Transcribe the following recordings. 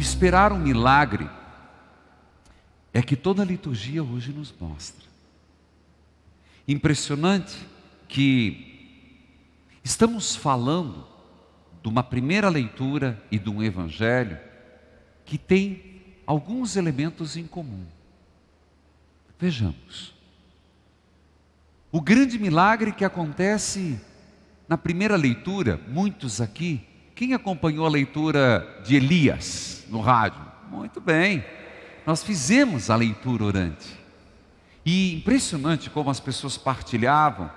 esperar um milagre é que toda a liturgia hoje nos mostra. Impressionante que estamos falando de uma primeira leitura e de um evangelho que tem alguns elementos em comum. Vejamos. O grande milagre que acontece na primeira leitura, muitos aqui, quem acompanhou a leitura de Elias no rádio? Muito bem, nós fizemos a leitura orante. E impressionante como as pessoas partilhavam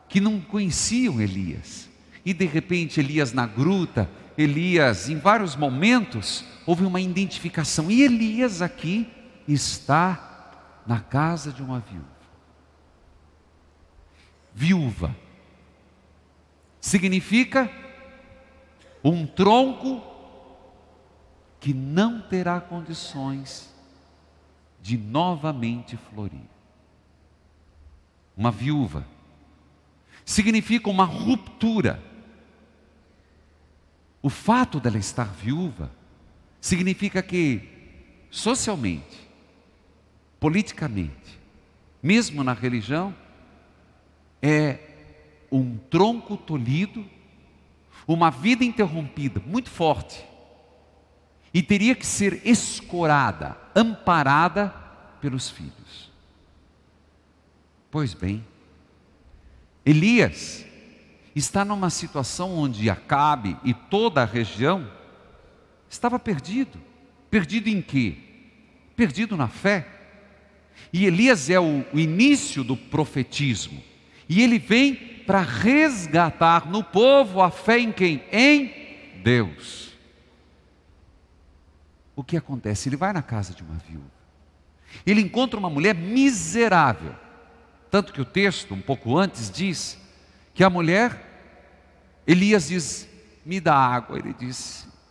que não conheciam Elias. E de repente Elias na gruta, Elias em vários momentos, houve uma identificação. E Elias aqui está na casa de uma viúva. Viúva significa um tronco que não terá condições de novamente florir. Uma viúva significa uma ruptura. O fato dela estar viúva significa que socialmente, politicamente, mesmo na religião, é um tronco tolhido, uma vida interrompida, muito forte, e teria que ser escorada, amparada pelos filhos. Pois bem, Elias está numa situação onde Acabe e toda a região estava perdido. Perdido em quê? Perdido na fé. E Elias é o início do profetismo. E ele vem para resgatar no povo a fé em quem? Em Deus. O que acontece? Ele vai na casa de uma viúva. Ele encontra uma mulher miserável. Tanto que o texto, um pouco antes, diz que a mulher, Elias diz, me dá água.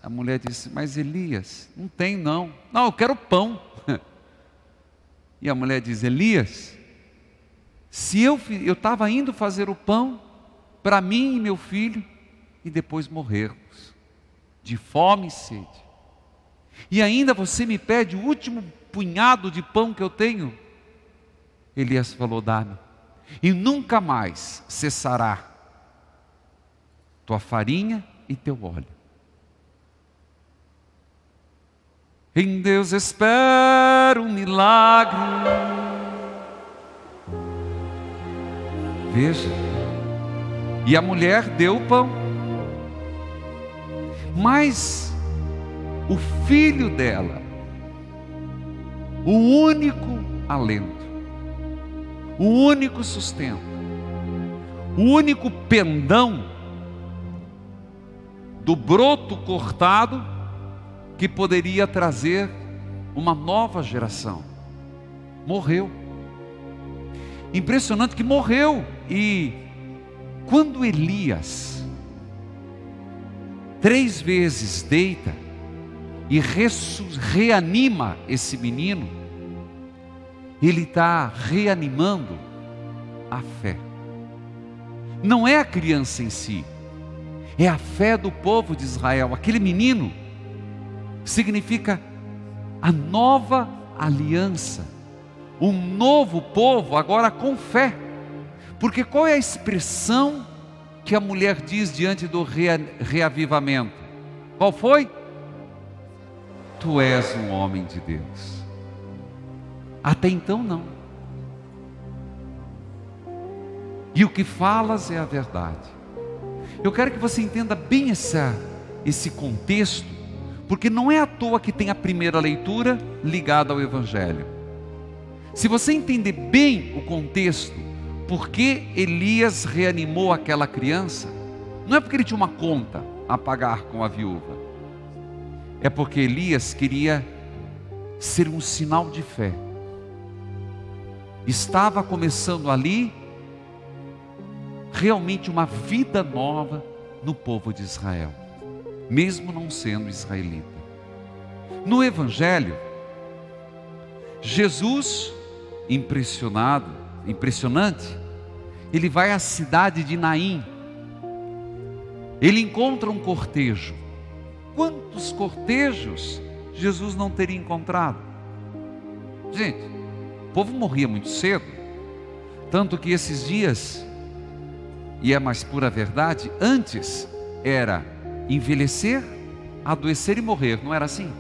A mulher disse, mas Elias, não tem não. Não, eu quero pão. E a mulher diz, Elias, se eu estava indo fazer o pão para mim e meu filho e depois morrermos de fome e sede. E ainda você me pede o último punhado de pão que eu tenho? Elias falou, dá-me. E nunca mais cessará tua farinha e teu óleo. Em Deus espero um milagre. Veja, e a mulher deu o pão, mas o filho dela, o único alento, o único sustento, o único pendão do broto cortado que poderia trazer uma nova geração, morreu. Impressionante que morreu. E quando Elias 3 vezes deita e reanima esse menino, ele está reanimando a fé. Não é a criança em si, é a fé do povo de Israel. Aquele menino significa a nova aliança, um novo povo agora com fé. Porque qual é a expressão que a mulher diz diante do reavivamento? Qual foi? Tu és um homem de Deus. Até então não. E o que falas é a verdade. Eu quero que você entenda bem esse contexto, porque não é à toa que tem a primeira leitura ligada ao Evangelho. Se você entender bem o contexto, por que Elias reanimou aquela criança, não é porque ele tinha uma conta a pagar com a viúva, é porque Elias queria ser um sinal de fé. Estava começando ali realmente uma vida nova no povo de Israel, mesmo não sendo israelita. No Evangelho, Jesus, impressionante, ele vai à cidade de Naim. Ele encontra um cortejo. Quantos cortejos Jesus não teria encontrado. Gente, o povo morria muito cedo, tanto que esses dias, e é mais pura verdade, antes era envelhecer, adoecer e morrer, não era assim?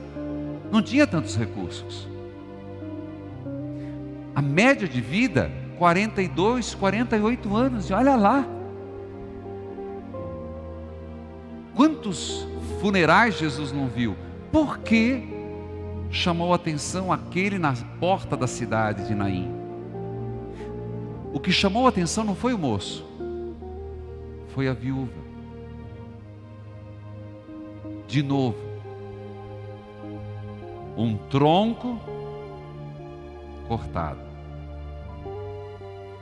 Não tinha tantos recursos. A média de vida, 42, 48 anos, e olha lá. Quantos funerais Jesus não viu? Por que chamou a atenção aquele na porta da cidade de Naim? O que chamou a atenção não foi o moço, foi a viúva. De novo, um tronco cortado,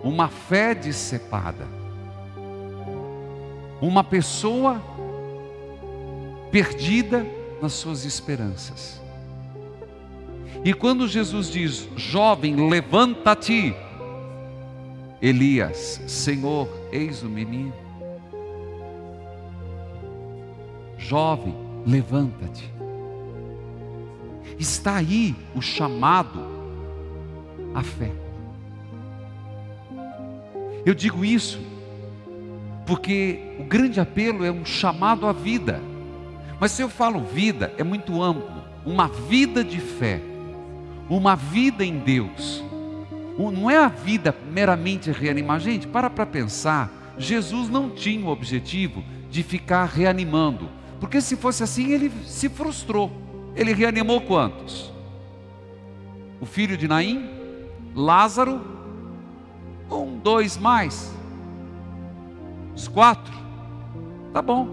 uma fé decepada, uma pessoa perdida nas suas esperanças. E quando Jesus diz: jovem, levanta-te, Elias: Senhor, eis o menino. Jovem, levanta-te. Está aí o chamado à fé. Eu digo isso porque o grande apelo é um chamado à vida. Mas se eu falo vida, é muito amplo. Uma vida de fé, uma vida em Deus. Não é a vida meramente reanimar. Gente, para pensar. Jesus não tinha o objetivo de ficar reanimando, porque se fosse assim ele se frustrou. Ele reanimou quantos? O filho de Naim, Lázaro, 1, 2 mais, os 4, tá bom.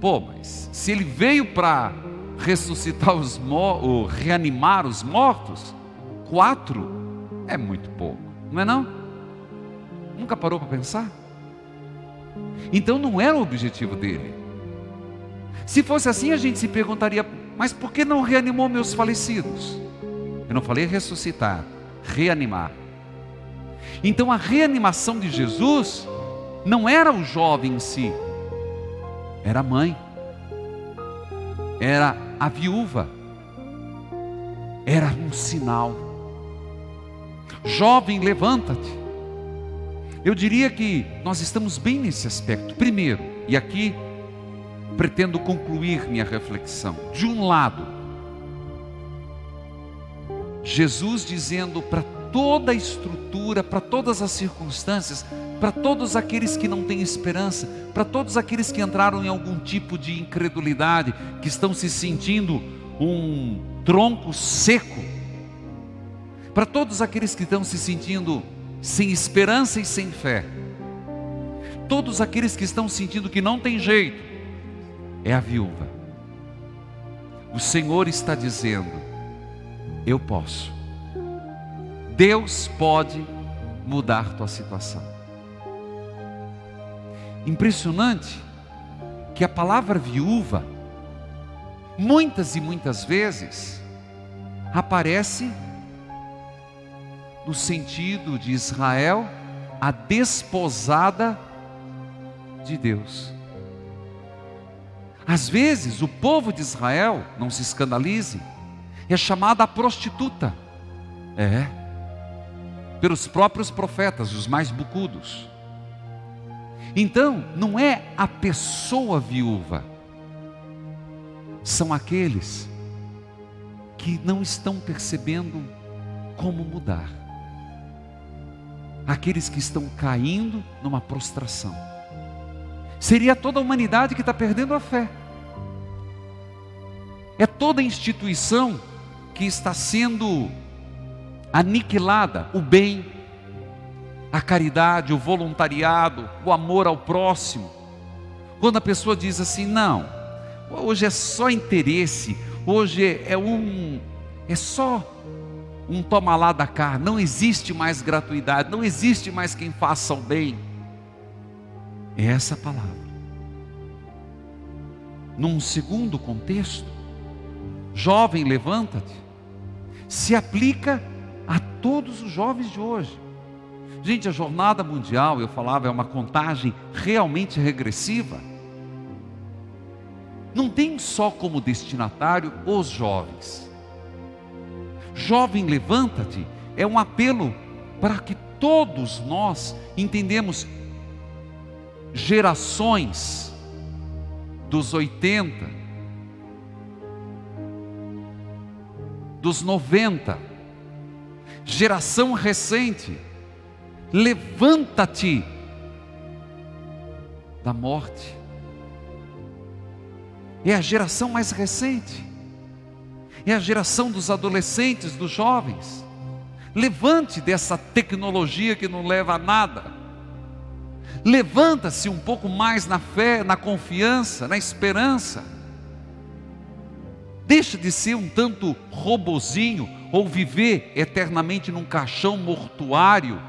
Pô, mas se ele veio para ressuscitar ou reanimar os mortos, 4 é muito pouco, não é não? Nunca parou para pensar? Então não era o objetivo dele. Se fosse assim, a gente se perguntaria: mas por que não reanimou meus falecidos? Eu não falei ressuscitar, reanimar. Então a reanimação de Jesus não era o jovem em si, era a mãe, era a viúva, era um sinal. Jovem, levanta-te. Eu diria que nós estamos bem nesse aspecto. Primeiro, e aqui pretendo concluir minha reflexão. De um lado, Jesus dizendo para toda a estrutura, para todas as circunstâncias, para todos aqueles que não têm esperança, para todos aqueles que entraram em algum tipo de incredulidade, que estão se sentindo um tronco seco, para todos aqueles que estão se sentindo sem esperança e sem fé, todos aqueles que estão sentindo que não tem jeito, é a viúva. O Senhor está dizendo: eu posso. Deus pode mudar tua situação. Impressionante que a palavra viúva, muitas e muitas vezes, aparece no sentido de Israel, a desposada de Deus. Às vezes o povo de Israel, não se escandalize, é chamada a prostituta. Pelos próprios profetas, os mais bucudos. Então, não é a pessoa viúva, são aqueles que não estão percebendo como mudar, aqueles que estão caindo numa prostração. Seria toda a humanidade que está perdendo a fé, é toda a instituição que está sendo aniquilada, o bem, a caridade, o voluntariado, o amor ao próximo. Quando a pessoa diz assim: não, hoje é só interesse, hoje é só um toma lá da cá, não existe mais gratuidade, não existe mais quem faça o bem. É essa palavra. Num segundo contexto, jovem, levanta-te, se aplica a todos os jovens de hoje. Gente, a jornada mundial, eu falava, é uma contagem realmente regressiva. não tem só como destinatário os jovens. Jovem, levanta-te é um apelo para que todos nós entendemos gerações dos 80, dos 90, geração recente. Levanta-te da morte. É a geração mais recente, é a geração dos adolescentes, dos jovens. Levante dessa tecnologia que não leva a nada. Levanta-se um pouco mais na fé, na confiança, na esperança. Deixa de ser um tanto robozinho ou viver eternamente num caixão mortuário.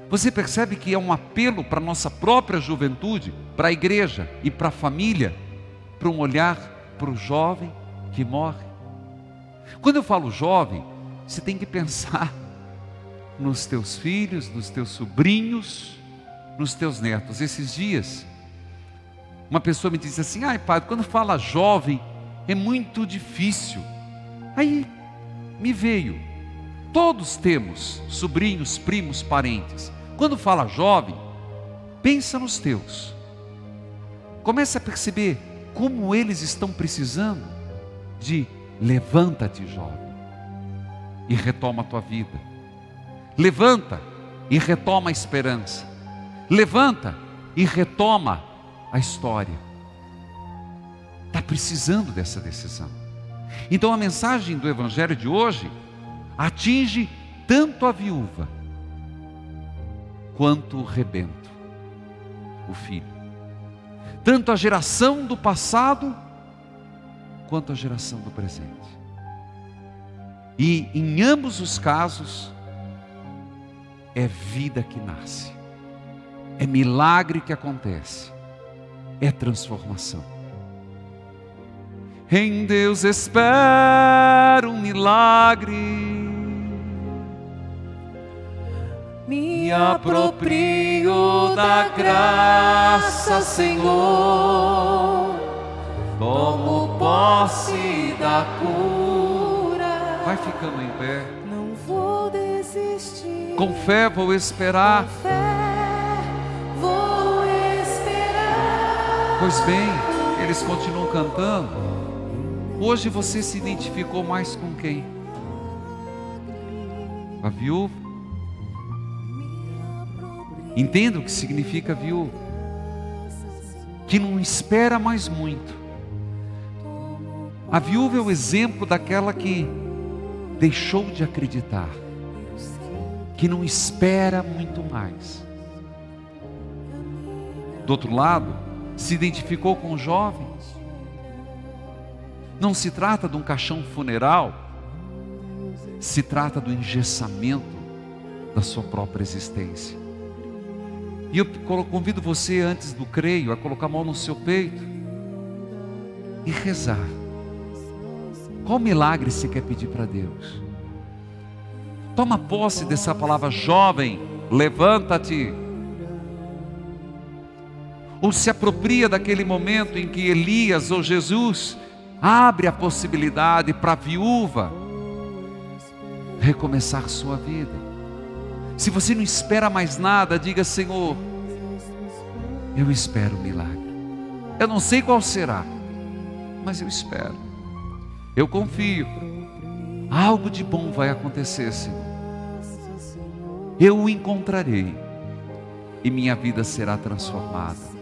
Você percebe que é um apelo para a nossa própria juventude, para a igreja e para a família, para um olhar para o jovem que morre. Quando eu falo jovem, você tem que pensar nos teus filhos, nos teus sobrinhos, nos teus netos. Esses dias, uma pessoa me disse assim: ai padre, quando fala jovem é muito difícil. Aí me veio, todos temos sobrinhos, primos, parentes. Quando fala jovem, pensa nos teus. Começa a perceber como eles estão precisando de levanta-te, jovem, e retoma a tua vida. Levanta e retoma a esperança. Levanta e retoma a história. Está precisando dessa decisão. Então a mensagem do Evangelho de hoje atinge tanto a viúva quanto o rebento, o filho. Tanto a geração do passado quanto a geração do presente. E em ambos os casos é vida que nasce, é milagre que acontece, é transformação. Em Deus espero um milagre, me aproprio da graça, Senhor, tomo posse da cura. Vai ficando em pé. Não vou desistir. Com fé vou esperar. Com fé vou esperar. Pois bem, eles continuam cantando. Hoje você se identificou mais com quem? A viúva? Entenda o que significa viúva, que não espera mais muito. A viúva é o exemplo daquela que deixou de acreditar, que não espera muito mais. Do outro lado, se identificou com o jovem. Não se trata de um caixão funeral, se trata do engessamento da sua própria existência. E eu convido você, antes do creio, a colocar a mão no seu peito e rezar. Qual milagre você quer pedir para Deus? Toma posse dessa palavra: jovem, levanta-te. Ou se apropria daquele momento em que Elias ou Jesus abre a possibilidade para a viúva recomeçar sua vida. Se você não espera mais nada, diga: Senhor, eu espero um milagre. Eu não sei qual será, mas eu espero. Eu confio. Algo de bom vai acontecer, Senhor. Eu o encontrarei e minha vida será transformada.